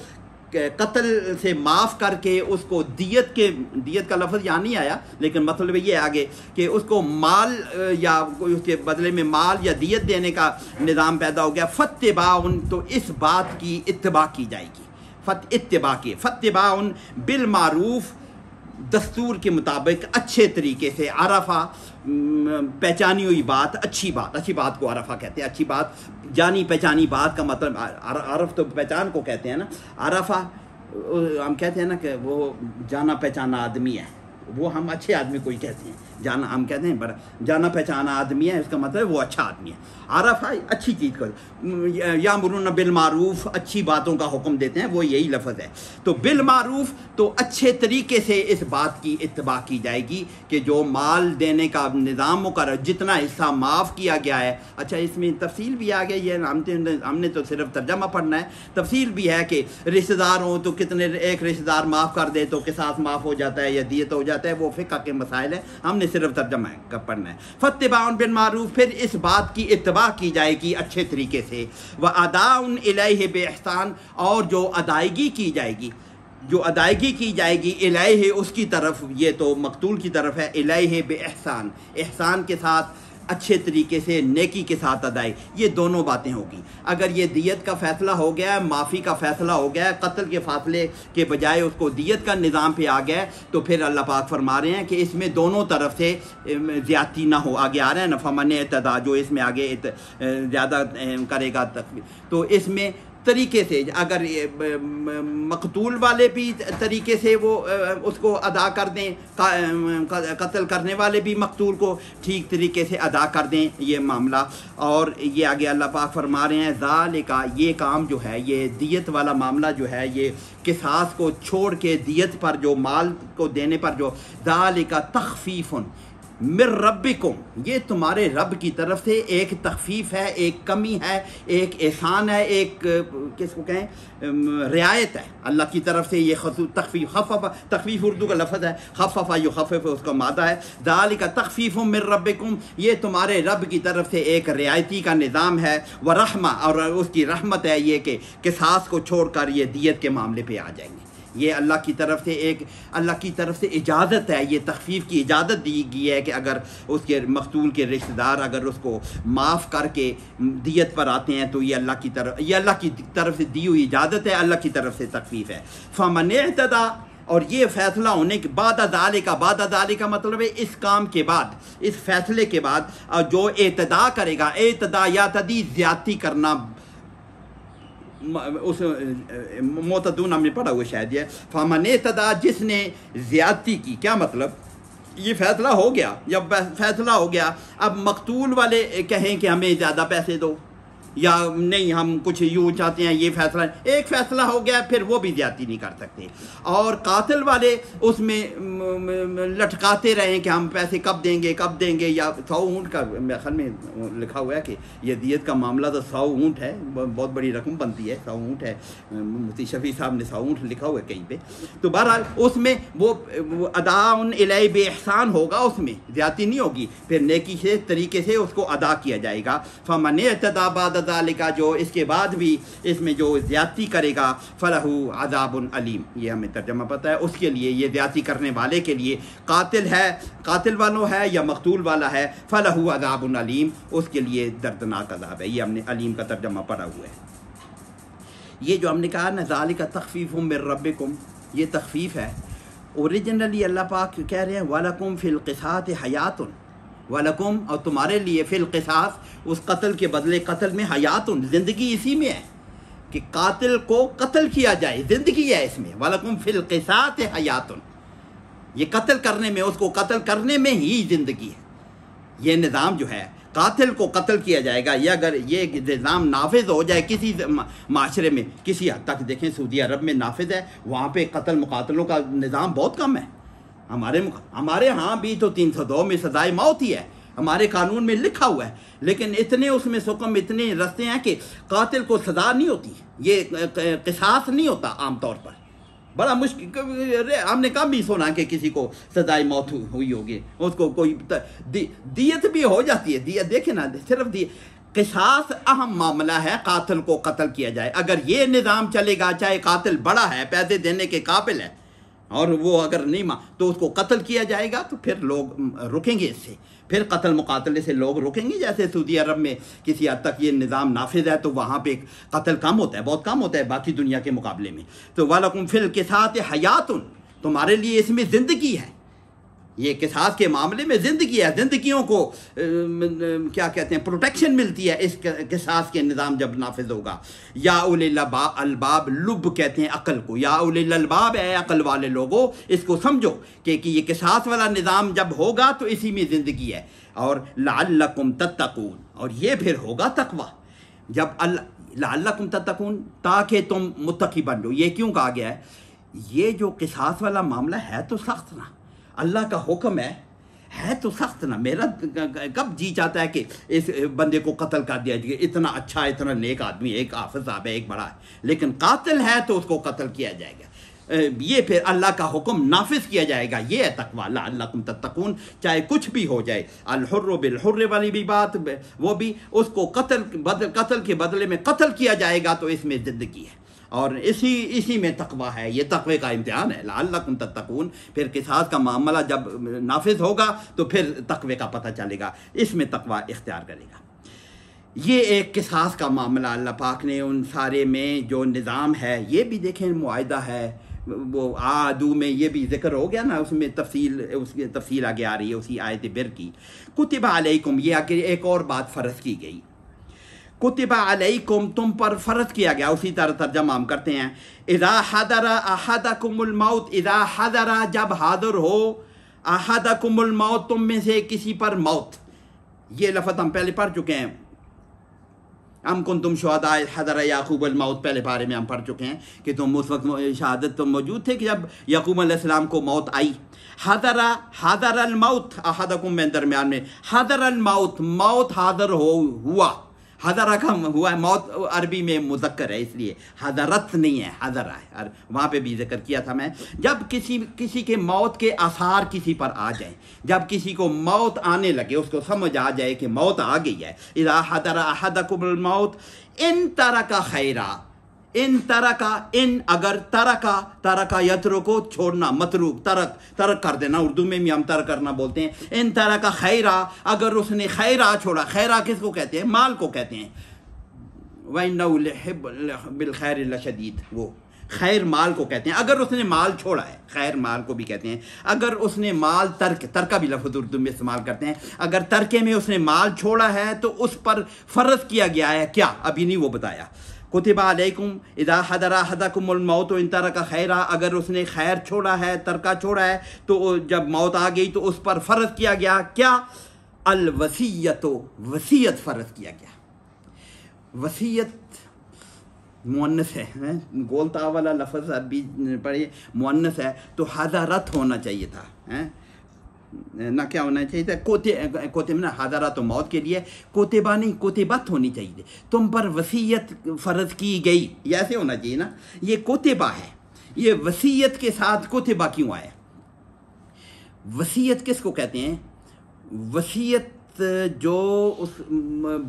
قتل سے معاف کر کے اس کو دیت کا لفظ یہاں نہیں آیا، لیکن مطلب یہ آگے کہ اس کو مال یا اس کے بدلے میں مال یا دیت دینے کا نظام پیدا ہو گیا، فتباعن تو اس بات کی اتباع کی جائے گی، فتباعن بالمعروف دستور کے مطابق، اچھے طریقے سے، عرفہ پہچانی ہوئی بات، اچھی بات کو عرفہ کہتے ہیں، اچھی بات جانی پہچانی بات کا مطلب، عرف تو پہچان کو کہتے ہیں نا، عرفہ ہم کہتے ہیں نا کہ وہ جانا پہچانا آدمی ہے، وہ ہم اچھے آدمی کو ہی کہتے ہیں، ہم کہتے ہیں جانا پہچانا آدمی ہے، اس کا مطلب وہ اچھا آدمی ہے۔ عرفہ اچھی چیز کو، یامرون بالمعروف اچھی باتوں کا حکم دیتے ہیں، وہ یہی لفظ ہے۔ تو بالمعروف تو اچھے طریقے سے اس بات کی اتباع کی جائے گی کہ جو مال دینے کا نظام مقرر، جتنا حصہ معاف کیا گیا ہے، اچھا اس میں تفصیل بھی آ گئی ہے، ہم نے تو صرف ترجمہ پڑھنا ہے، تفصیل بھی ہے کہ رشتہ دار ہوں تو کتنے، ایک رشتہ دار معاف کر دے تو قصاص معاف ہو جاتا ہے یا دیت ہو جاتا ہے، وہ فقہ کے مسائل ہیں، ہم نے صرف ترجمہ پڑھنا ہے۔ فتباع بالمعروف پھر اس بات کی اتباع کی جائے گی اچھے طریقے سے، وَأَدَاءٌ إِلَيْهِ بِإِحْسَان اور جو ادائیگی کی جائے گی الیہ اس کی طرف، یہ تو مقتول کی طرف ہے، الیہ بِإِحْسَان احسان کے ساتھ، اچھے طریقے سے، نیکی کے ساتھ ادائی، یہ دونوں باتیں ہوگی۔ اگر یہ دیت کا فیصلہ ہو گیا ہے، معافی کا فیصلہ ہو گیا ہے، قتل کے فاصلے کے بجائے اس کو دیت کا نظام پہ آ گیا ہے، تو پھر اللہ پاک فرما رہے ہیں کہ اس میں دونوں طرف سے زیادتی نہ ہو۔ آگے آ رہا ہے نا، فمن اعتدی، جو اس میں آگے زیادہ کرے گا، تو اس میں طریقے سے اگر مقتول والے بھی طریقے سے وہ اس کو ادا کر دیں، قتل کرنے والے بھی مقتول کو ٹھیک طریقے سے ادا کر دیں یہ معاملہ۔ اور یہ آگے اللہ پاک فرما رہے ہیں ذالک، یہ کام جو ہے، یہ دیت والا معاملہ جو ہے، یہ قصاص کو چھوڑ کے دیت پر، جو مال کو دینے پر، جو ذالک تخفیف من ربکم، یہ تمہارے رب کی طرف سے ایک تخفیف ہے، ایک کمی ہے، ایک احسان ہے، ایک کس کو کہیں رعایت ہے اللہ کی طرف سے۔ یہ تخفیف، تخفیف اردو کا لفظ ہے، خفف یخفف اس کا مادہ ہے، ذالک تخفیف من ربکم، یہ تمہارے رب کی طرف سے ایک رعایتی کا نظام ہے، ورحمہ اور اس کی رحمت ہے یہ کہ قصاص کو چھوڑ کر یہ دیت کے معاملے پہ آ جائیں گے۔ یہ اللہ کی طرف سے اللہ کی طرف سے اجازت ہے، یہ تخفیف کی اجازت دی گئی ہے کہ اگر اس کے مقتول کے رشتہ دار اگر اس کو معاف کر کے دیت پر آتے ہیں تو یہ اللہ کی طرف سے دی ہوئی اجازت ہے، اللہ کی طرف سے تخفیف ہے۔ فمن اعتدی، اور یہ فیصلہ ہونے کے بعد ذالک کا مطلب ہے اس کام کے بعد، اس فیصلے کے بعد جو اعتدا کرے گا، اعتدا یا تدی زیادتی کرنا، اس معتدون ہم نے پڑھا ہوا شاید یہ، فمن اعتدی جس نے زیادتی کی، کیا مطلب؟ یہ فیصلہ ہو گیا، جب فیصلہ ہو گیا اب مقتول والے کہیں کہ ہمیں زیادہ پیسے دو، یا نہیں ہم کچھ یوں چاہتے ہیں، یہ فیصلہ، ایک فیصلہ ہو گیا پھر وہ بھی زیادتی نہیں کر سکتے۔ اور قاتل والے اس میں لٹکاتے رہیں کہ ہم پیسے کب دیں گے، یا 100 اونٹ کا میرے خیال میں لکھا ہوا ہے کہ یہ دیت کا معاملہ تو 100 اونٹ ہے، بہت بڑی رقم بنتی ہے، 100 اونٹ ہے، مفتی شفیع صاحب نے 100 اونٹ لکھا ہوا ہے کہیں پہ۔ تو بہرحال اس میں وہ ادا الیہ بِإِحْسَان ہوگا، اس میں زیادتی نہیں ہوگی، پھر نیکی سے طریقے سے اس کو ادا کیا جائے گا۔ فمن اعتدی بعد ذالک، جو اس کے بعد بھی اس میں جو زیادتی کرے گا، فلہ عذاب علیم، یہ ہمیں ترجمہ پتہ ہے، اس کے لیے، یہ زیادتی کرنے والے کے لیے، قاتل والوں ہے یا مقتول والا ہے، فلہ عذاب علیم، اس کے لیے دردناک عذاب ہے۔ یہ ہم نے علیم کا ترجمہ پڑھا ہوا ہے۔ یہ جو ہم نے کہا نا ذالک تخفیف من ربکم، یہ تخفیف ہے۔ اوریجنلی اللہ پاک کہہ رہے ہیں وَلَكُمْ فِي الْقِصَاصِ حَيَاتٌ، وَلَكُمْ اور تمہارے لیے فی القصاص اس قتل کے بدلے قتل میں حیات زندگی اسی میں ہے کہ قاتل کو قتل کیا جائے زندگی ہے اس میں وَلَكُمْ فی القصاص حیات یہ قتل کرنے میں اس کو قتل کرنے میں ہی زندگی ہے یہ نظام جو ہے قاتل کو قتل کیا جائے گا یہ اگر یہ نظام نافذ ہو جائے کسی معاشرے میں کسی حد تک دیکھیں سعودی عرب میں نافذ ہے وہاں پہ قتل مقاتلوں کا نظام بہت کم ہے ہمارے ہاں بھی تو 302 میں سزائے موت ہی ہے ہمارے قانون میں لکھا ہوا ہے لیکن اتنے اس میں سکم اتنے رستے ہیں کہ قاتل کو سزا نہیں ہوتی یہ قصاص نہیں ہوتا عام طور پر بڑا مشکل ہم نے کم بھی سنا کہ کسی کو سزائے موت ہوئی ہوگی اس کو کوئی دیت بھی ہو جاتی ہے دیت دیکھیں نا صرف قصاص اہم معاملہ ہے قاتل کو قتل کیا جائے اگر یہ نظام چلے گا چاہے قاتل بڑا ہے پیسے دینے کے قابل ہے اور وہ اگر نہیں تو اس کو قتل کیا جائے گا تو پھر لوگ رکیں گے اس سے پھر قتل مقاتلے سے لوگ رکیں گے جیسے سعودی عرب میں کسی حد تک یہ نظام نافذ ہے تو وہاں پہ قتل کم ہوتا ہے بہت کم ہوتا ہے باقی دنیا کے مقابلے میں تو وَلَكُمْ فِي الْقِصَاصِ حَيَاتٌ تمہارے لیے اس میں زندگی ہے یہ قصاص کے معاملے میں زندگی ہے زندگیوں کو کیا کہتے ہیں پروٹیکشن ملتی ہے اس قصاص کے نظام جب نافذ ہوگا یا اولی الباب لب کہتے ہیں عقل کو یا اولی الباب اے عقل والے لوگوں اس کو سمجھو کہ یہ قصاص والا نظام جب ہوگا تو اسی میں زندگی ہے اور لعلکم تتقون اور یہ پھر ہوگا تقوی جب لعلکم تتقون تاکہ تم متقی بن جاؤ یہ کیوں کہا گیا ہے یہ جو قصاص والا معاملہ ہے تو سخت نا اللہ کا حکم ہے تو سخت نا میرا کب جی چاہتا ہے کہ اس بندے کو قتل کر دیا جائے اتنا اچھا اتنا نیک آدمی ایک حافظ صاحب ہے ایک بڑا ہے لیکن قاتل ہے تو اس کو قتل کیا جائے گا یہ پھر اللہ کا حکم نافذ کیا جائے گا یہ ہے تقوی لعلکم تتقون چاہے کچھ بھی ہو جائے الحر بالحر والی بھی بات وہ بھی اس کو قتل کے بدلے میں قتل کیا جائے گا تو اس میں زندگی ہے اور اسی میں تقوی ہے یہ تقوی کا امتحان ہے لعلکم تتقون پھر قصاص کا معاملہ جب نافذ ہوگا تو پھر تقوی کا پتہ چلے گا اس میں تقوی اختیار کرے گا یہ ایک قصاص کا معاملہ اللہ پاک نے ان سارے میں جو نظام ہے یہ بھی دیکھیں معاہدہ ہے وہ عادو میں یہ بھی ذکر ہو گیا نا اس میں اس کی تفصیل آگے آ رہی ہے اسی آیت بر کی کتب علیکم یہ آگے ایک اور بات فرض کی گئی کتب علیکم تم پر فرض کیا گیا اسی طرح ترجمہ ہم کرتے ہیں اذا حضر احدکم الموت اذا حضر جب حاضر ہو احدکم الموت تم میں سے کسی پر موت یہ لفظ ہم پہلے پڑھ چکے ہیں ام کنتم شہداء حضر یعقوب الموت پہلے بارے میں ہم پڑھ چکے ہیں کہ تم اس وقت شہادت تم موجود تھے کہ جب یعقوب علیہ السلام کو موت آئی حضر الموت احدکم میں درمیان میں حضر الموت موت حاضر ہوا حضرہ کا ہوا ہے موت عربی میں مذکر ہے اس لیے حضرت نہیں ہے حضرہ ہے وہاں پہ بھی ذکر کیا تھا میں جب کسی کے موت کے آثار کسی پر آ جائیں جب کسی کو موت آنے لگے اس کو سمجھ آ جائے کہ موت آ گئی ہے اذا حضر احدکم الموت ان ترک خیرا ان ترکا ان اگر ترکا یترکو چھوڑنا متروک ترک کر دینا اردو میں بھی ہم ترک کرنا بولتے ہیں ان ترکا خیرا اگر اس نے خیرا چھوڑا خیرا کس کو کہتے ہیں مال کو کہتے ہیں وَإِنَّهُ لِحِبُّ بِالْخَيْرِ لَشَدِيدٌ وہ خیر مال کو کہتے ہیں اگر اس نے مال چھوڑا ہے خیر مال کو بھی کہتے ہیں اگر اس نے مال ترکہ بھی لفظ اردو میں استعمال کرتے ہیں اگر ترکے میں اس نے مال چھوڑا ہے تو اس پر فرض کیا گیا ہے کیا ابھی نہیں وہ بتایا کتب علیکم اذا حضر احدکم الموت ان ترک خیرا اگر اس نے خیر چھوڑا ہے ترکہ چھوڑا ہے تو جب موت آ گئی تو اس پر فرض کیا گیا کیا الوصیت وصیت فرض کیا گیا وصیت مؤنث ہے گولتا والا لفظ عربی پڑھے مؤنث ہے تو حضرت ہونا چاہیے تھا نہ کیا ہونا چاہیے تھا کوتب نا حضرہ تو موت کے لیے کوتبہ نہیں کوتبت ہونی چاہیے تم پر وصیت فرض کی گئی یہ ایسے ہونا چاہیے نا یہ کوتبہ ہے یہ وصیت کے ساتھ کوتبہ کیوں آیا وصیت کس کو کہتے ہیں وصیت جو اس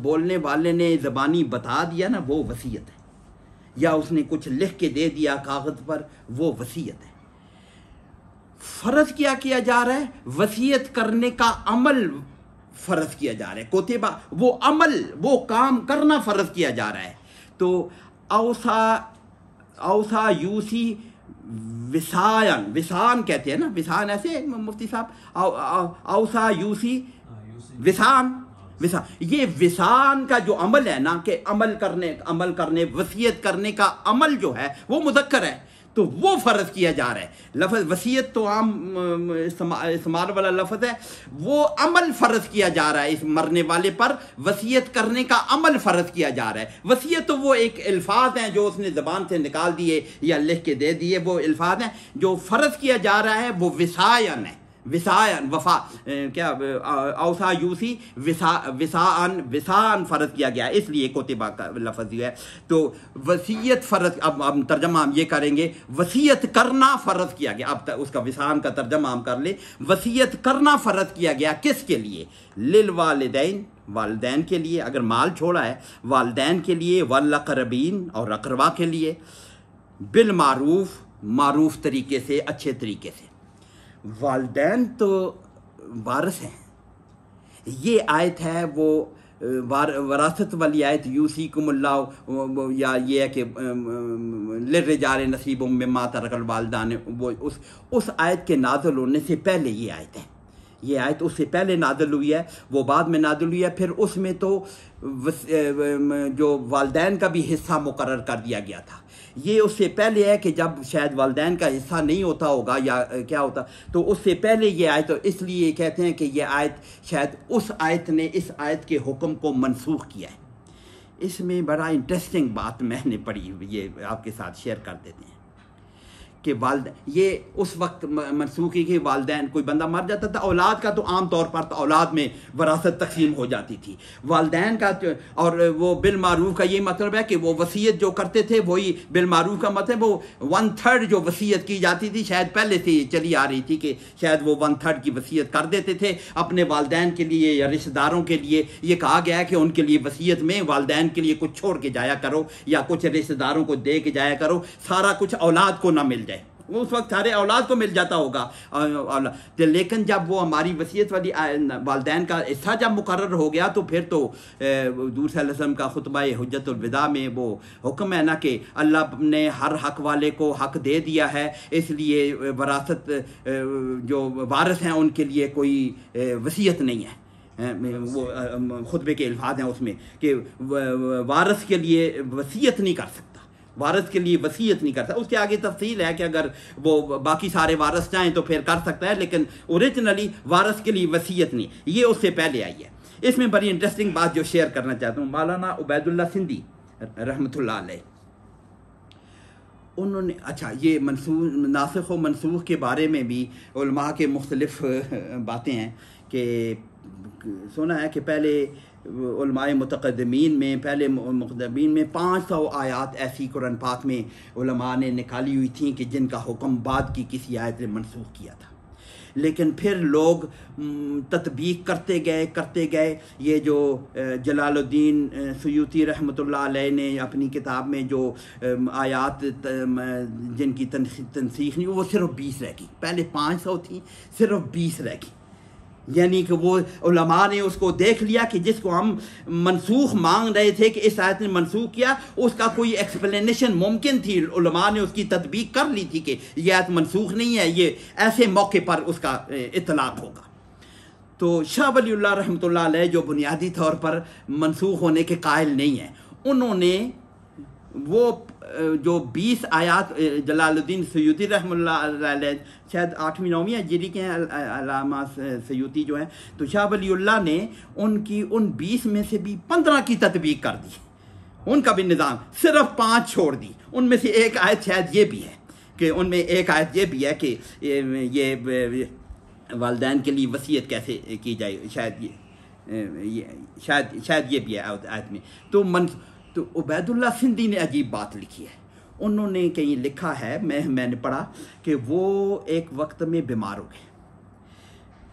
بولنے والے نے زبانی بتا دیا نا وہ وصیت ہے یا اس نے کچھ لکھ کے دے دیا کاغذ پر وہ وصیت ہے فرض کیا جا رہا ہے وصیت کرنے کا عمل فرض کیا جا رہا ہے کوتبہ وہ عمل وہ کام کرنا فرض کیا جا رہا ہے تو اوسا یوسی وسان کہتے ہیں نا وسان ایسے مفتی صاحب اوسا یوسی وسان یہ وسان کا جو عمل ہے نا کہ عمل کرنے وصیت کرنے کا عمل جو ہے وہ مذکر ہے تو وہ فرض کیا جا رہا ہے. لفظ وصیت تو عام استعمال والا لفظ ہے, وہ عمل فرض کیا جا رہا ہے اس مرنے والے پر, وصیت کرنے کا عمل فرض کیا جا رہا ہے. وصیت تو وہ ایک الفاظ ہیں جو اس نے زبان سے نکال دیے یا لکھ کے دے دیے, وہ الفاظ ہیں. جو فرض کیا جا رہا ہے وہ وصایاً ہے, وفا کیا اوسا یوسی وسان فرض کیا گیا, اس لیے کوتبہ کا لفظ ہے. تو وصیت فرض, اب ہم ترجمہ ہم یہ کریں گے, وصیت کرنا فرض کیا گیا. اب اس کا وسان کا ترجمہ ہم کر لیں. وصیت کرنا فرض کیا گیا کس کے لیے؟ للوالدین, والدین کے لیے, اگر مال چھوڑا ہے والدین کے لیے, والاقربین اور اقربا کے لیے, بالمعروف, معروف طریقے سے, اچھے طریقے سے. والدین تو وارث ہیں. یہ آیت ہے وہ وراثت والی آیت, یوصیکم اللہ, یا یہ ہے کہ للرجال نصیب مما ترک الوالدان, وہ اس آیت کے نازل ہونے سے پہلے یہ آیت ہے. یہ آیت اس سے پہلے نازل ہوئی ہے, وہ بعد میں نازل ہوئی ہے. پھر اس میں تو جو والدین کا بھی حصہ مقرر کر دیا گیا تھا. یہ اس سے پہلے ہے کہ جب شاید والدین کا حصہ نہیں ہوتا ہوگا یا کیا ہوتا, تو اس سے پہلے یہ آیت, اس لیے کہتے ہیں کہ یہ آیت شاید اس آیت نے اس آیت کے حکم کو منسوخ کیا ہے. اس میں بڑا انٹرسٹنگ بات میں نے پڑھی, یہ آپ کے ساتھ شیئر کر دیتے ہیں کہ یہ اس وقت منسوخ کی کہ والدین, کوئی بندہ مر جاتا تھا, اولاد کا تو عام طور پر اولاد میں وراثت تقسیم ہو جاتی تھی. والدین کا اور وہ بالمعروف کا یہ مطلب ہے کہ وہ وصیت جو کرتے تھے, وہی بالمعروف کا مطلب وہ 1/3 جو وصیت کی جاتی تھی, شاید پہلے سے چلی آ رہی تھی کہ شاید وہ 1/3 کی وصیت کر دیتے تھے اپنے والدین کے لیے یا رشتہ داروں کے لیے. یہ کہا گیا ہے کہ ان کے لیے وصیت میں والدین کے لیے کچھ چھوڑ کے جایا کرو یا کچھ رشتہ داروں کو دے کے جایا کرو, سارا کچھ اولاد کو نہ مل جائے. اس وقت سارے اولاد کو مل جاتا ہوگا, لیکن جب وہ ہماری وصیت والی والدین کا حصہ جب مقرر ہو گیا تو پھر تو حضور صلی اللہ علیہ وسلم کا خطبہ حجت الوداع میں وہ حکم ہے نا کہ اللہ نے ہر حق والے کو حق دے دیا ہے, اس لیے وراثت جو وارث ہیں ان کے لیے کوئی وصیت نہیں ہے. وہ خطبے کے الفاظ ہیں اس میں کہ وارث کے لیے وصیت نہیں کر سکتا, وارث کے لیے وصیت نہیں کرتا. اس کے آگے تفصیل ہے کہ اگر وہ باقی سارے وارث چاہیں تو پھر کر سکتا ہے, لیکن اوریجنلی وارث کے لیے وصیت نہیں. یہ اس سے پہلے آئی ہے. اس میں بڑی انٹرسٹنگ بات جو شیئر کرنا چاہتا ہوں, مولانا عبید اللہ سندھی رحمۃ اللہ علیہ, انہوں نے, اچھا یہ ناسخ و منسوخ کے بارے میں بھی علماء کے مختلف باتیں ہیں کہ سنا ہے کہ پہلے علماء متقدمین میں 500 آیات ایسی قرآن پاک میں علماء نے نکالی ہوئی تھیں کہ جن کا حکم بعد کی کسی آیت نے منسوخ کیا تھا. لیکن پھر لوگ تطبیق کرتے گئے. یہ جو جلال الدین سیوطی رحمۃ اللہ علیہ نے اپنی کتاب میں جو آیات جن کی تنسیخ نہیں, وہ صرف 20 رہ گئی. پہلے 500 تھیں, صرف 20 رہ گئی. یعنی کہ وہ علماء نے اس کو دیکھ لیا کہ جس کو ہم منسوخ مانگ رہے تھے کہ اس آیت نے منسوخ کیا, اس کا کوئی ایکسپلینیشن ممکن تھی, علماء نے اس کی تطبیق کر لی تھی کہ یہ آیت منسوخ نہیں ہے, یہ ایسے موقع پر اس کا اطلاق ہوگا. تو شاہ ولی اللہ رحمۃ اللہ علیہ جو بنیادی طور پر منسوخ ہونے کے قائل نہیں ہیں, انہوں نے وہ جو 20 آیات جلال الدین سیوطی رحمۃ اللہ علیہ شاید 8ویں 9ویں ہجری کے ہیں علامہ سیوطی جو ہیں, تو شاہ ولی اللہ نے ان 20 میں سے بھی 15 کی تطبیق کر دی. ان کا بھی نظام صرف 5 چھوڑ دی. ان میں سے ایک آیت شاید یہ بھی ہے کہ ان میں ایک آیت یہ بھی ہے کہ یہ والدین کے لیے وصیت کیسے کی جائے, شاید یہ بھی ہے آیت میں. تو عبید اللہ سندھی نے عجیب بات لکھی ہے. انہوں نے کہیں لکھا ہے, میں نے پڑھا کہ وہ ایک وقت میں بیمار ہو گئے.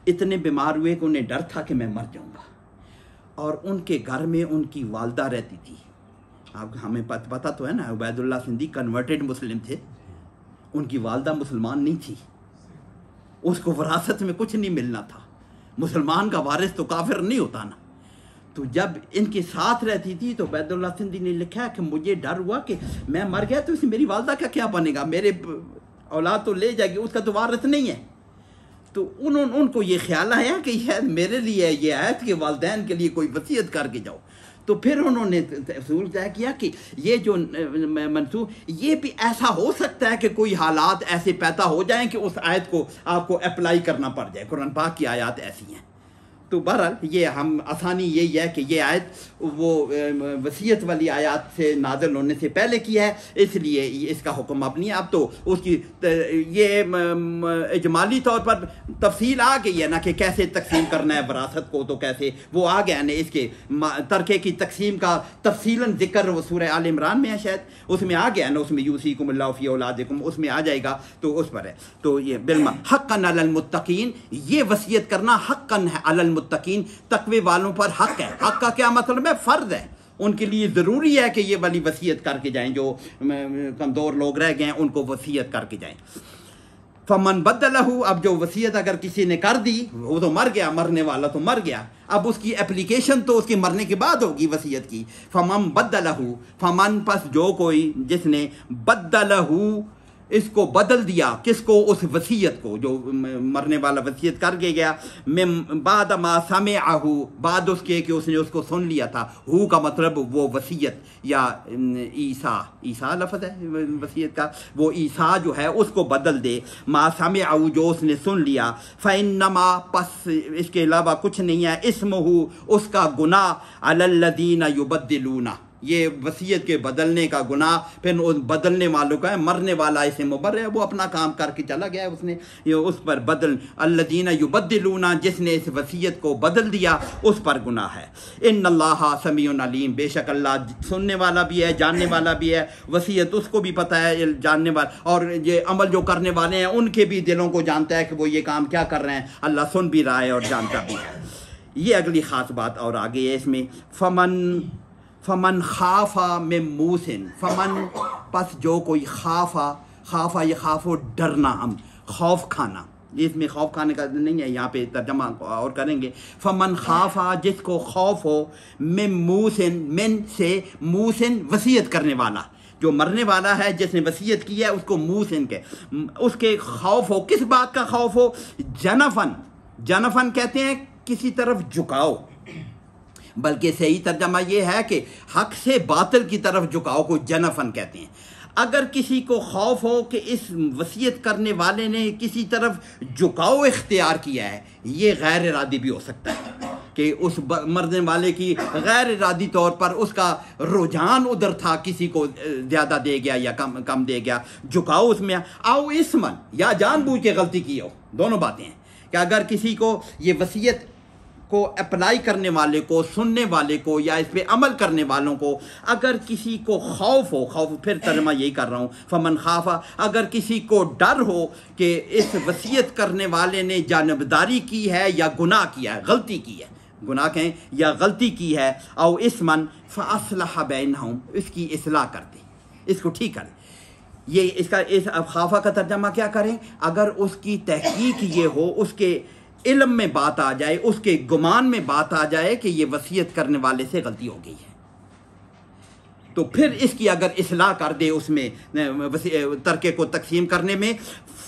اتنے بیمار ہوئے کہ انہیں ڈر تھا کہ میں مر جاؤں گا, اور ان کے گھر میں ان کی والدہ رہتی تھی. اب ہمیں پتہ تو ہے نا, عبید اللہ سندھی کنورٹڈ مسلم تھے, ان کی والدہ مسلمان نہیں تھی, اس کو وراثت میں کچھ نہیں ملنا تھا. مسلمان کا وارث تو کافر نہیں ہوتا نا. تو جب ان کے ساتھ رہتی تھی تو عبید اللہ سندھی نے لکھا کہ مجھے ڈر ہوا کہ میں مر گیا تو اس میری والدہ کا کیا بنے گا, میرے اولاد تو لے جائے گی, اس کا تو وارث نہیں ہے. تو ان کو یہ خیال آیا کہ شاید میرے لیے یہ آیت کے والدین کے لیے کوئی وصیت کر کے جاؤ. تو پھر انہوں نے اصول طے کیا کہ یہ جو منسوخ یہ بھی ایسا ہو سکتا ہے کہ کوئی حالات ایسے پیدا ہو جائیں کہ اس آیت کو آپ کو اپلائی کرنا پڑ جائے. قرآن پاک کی آیات ایسی ہیں. تو بہرحال یہ ہم آسانی یہی ہے کہ یہ آیت وہ وصیت والی آیات سے نازل ہونے سے پہلے کی ہے, اس لیے اس کا حکم اب نہیں ہے. اب تو اس کی یہ اجمالی طور پر تفصیل آ گئی ہے نا کہ کیسے تقسیم کرنا ہے وراثت کو, تو کیسے وہ آ گیا نا. اس کے ترکے کی تقسیم کا تفصیلاً ذکر وہ سورہ آل عمران میں ہے شاید, اس میں آ گیا نا, اس میں یوصیکم اللہ فی اولادکم اس میں آ جائے گا, تو اس پر ہے. تو یہ حقا علی المتقین, یہ وصیت کرنا حقا ہے علی المتقین, تقوی والوں پر حق ہے. حق کا کیا مطلب ہے؟ فرض ہے. ان کے لیے ضروری ہے کہ یہ والی وصیت کر کے جائیں. جو کمزور لوگ رہ گئے ہیں ان کو وصیت کر کے جائیں. فمن بدلہ, اب جو وصیت اگر کسی نے کر دی, وہ تو مر گیا, مرنے والا تو مر گیا, اب اس کی اپلیکیشن تو اس کے مرنے کے بعد ہوگی وصیت کی. فمن بدلہ, فمن پس جو کوئی جس نے بدلہ اس کو بدل دیا, کس کو؟ اس وصیت کو جو مرنے والا وصیت کر کے گیا. من بعد ما سمعہ, بعد اس کے کہ اس نے اس کو سن لیا تھا. ہو کا مطلب وہ وصیت یا عیسیٰ, عیسیٰ لفظ ہے وصیت کا, وہ عیسیٰ جو ہے اس کو بدل دے. ما سمعہ, جو اس نے سن لیا. فإنما, پس اس کے علاوہ کچھ نہیں ہے, اسمہ, اس کا گناہ, علی الذین یبدلون, یہ وصیت کے بدلنے کا گناہ پھر بدلنے والوں کا ہے. مرنے والا اسے مبرر ہے, وہ اپنا کام کر کے چلا گیا, اس نے اس پر بدل. الذین یبدلون, جس نے اس وصیت کو بدل دیا اس پر گناہ ہے. ان اللہ سمیع علیم, بے شک اللہ سننے والا بھی ہے, جاننے والا بھی ہے. وصیت اس کو بھی پتہ ہے, جاننے والا, اور یہ عمل جو کرنے والے ہیں ان کے بھی دلوں کو جانتا ہے کہ وہ یہ کام کیا کر رہے ہیں. اللہ سن بھی رہا ہے اور جانتا بھی ہے. یہ اگلی خاص بات اور آگے ہے اس میں. فمن خافا من موسن, فمن پس جو کوئی خافا, خافا یہ خوف و ڈرنا, ہم خوف کھانا, اس میں خوف کھانے کا نہیں ہے, یہاں پہ ترجمہ اور کریں گے. فمن خافا, جس کو خوف ہو, من موسن, من سے موسن وصیت کرنے والا, جو مرنے والا ہے جس نے وصیت کی ہے اس کو موسن کے, اس کے خوف ہو. کس بات کا خوف ہو؟ جنفن, جنفن کہتے ہیں کسی طرف جھکاؤ, بلکہ صحیح ترجمہ یہ ہے کہ حق سے باطل کی طرف جھکاؤ کو جنفن کہتے ہیں. اگر کسی کو خوف ہو کہ اس وصیت کرنے والے نے کسی طرف جھکاؤ اختیار کیا ہے, یہ غیر ارادی بھی ہو سکتا ہے کہ اس مرنے والے کی غیر ارادی طور پر اس کا رجحان ادھر تھا, کسی کو زیادہ دے گیا یا کم دے گیا, جھکاؤ اس میں. آؤ اسمن, یا جان بوجھ کے غلطی کی ہو, دونوں باتیں ہیں. کہ اگر کسی کو یہ وصیت کو اپلائی کرنے والے کو, سننے والے کو, یا اس پہ عمل کرنے والوں کو اگر کسی کو خوف ہو, خوف پھر ترجمہ یہی کر رہا ہوں, فمن خافا, اگر کسی کو ڈر ہو کہ اس وصیت کرنے والے نے جانبداری کی ہے یا گناہ کیا ہے, غلطی کی ہے, گناہ کہیں یا غلطی کی ہے, او اسمن فاصلح بینہم, اس کی اصلاح کر دے, اس کو ٹھیک کر دے. یہ اس کا اس خافا کا ترجمہ کیا کریں؟ اگر اس کی تحقیق یہ ہو, اس کے علم میں بات آ جائے, اس کے گمان میں بات آ جائے کہ یہ وصیت کرنے والے سے غلطی ہو گئی ہے, تو پھر اس کی اگر اصلاح کر دے اس میں ترکے کو تقسیم کرنے میں,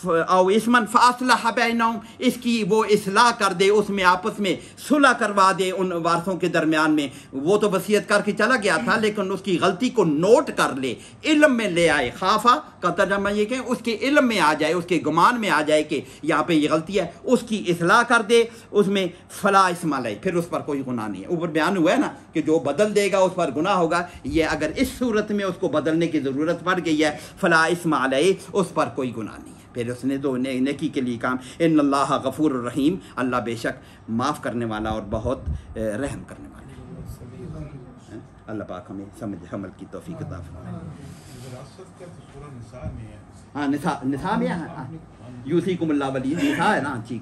او اسمن فاصلح بینہم, اس کی وہ اصلاح کر دے, اس میں آپس میں صلح کروا دے ان وارثوں کے درمیان میں. وہ تو وصیت کر کے چلا گیا تھا لیکن اس کی غلطی کو نوٹ کر لے, علم میں لے آئے. خافا کا ترجمہ یہ کہ اس کے علم میں آ جائے, اس کے گمان میں آ جائے کہ یہاں پہ یہ غلطی ہے, اس کی اصلاح کر دے, اس میں فلا اسم علیہ, پھر اس پر کوئی گناہ نہیں ہے. اوپر بیان ہوا ہے نا کہ جو بدل دے گا اس پر گناہ ہوگا. یہ اگر اس صورت میں اس کو بدلنے کی ضرورت پڑ گئی ہے, فلا اسم علیہ, اس پر کوئی گناہ نہیں ہے. پھر اس نے دو نیکی کے لیے کام. ان اللہ غفور الرحیم, اللہ بے شک معاف کرنے والا اور بہت رحم کرنے والا ہے. اللہ پاک ہمیں سمجھ عمل کی توفیق عطا فرمائے. ہاں نساء میں ہے, یوصیکم اللہ ولی, نساء ہے نا, ٹھیک.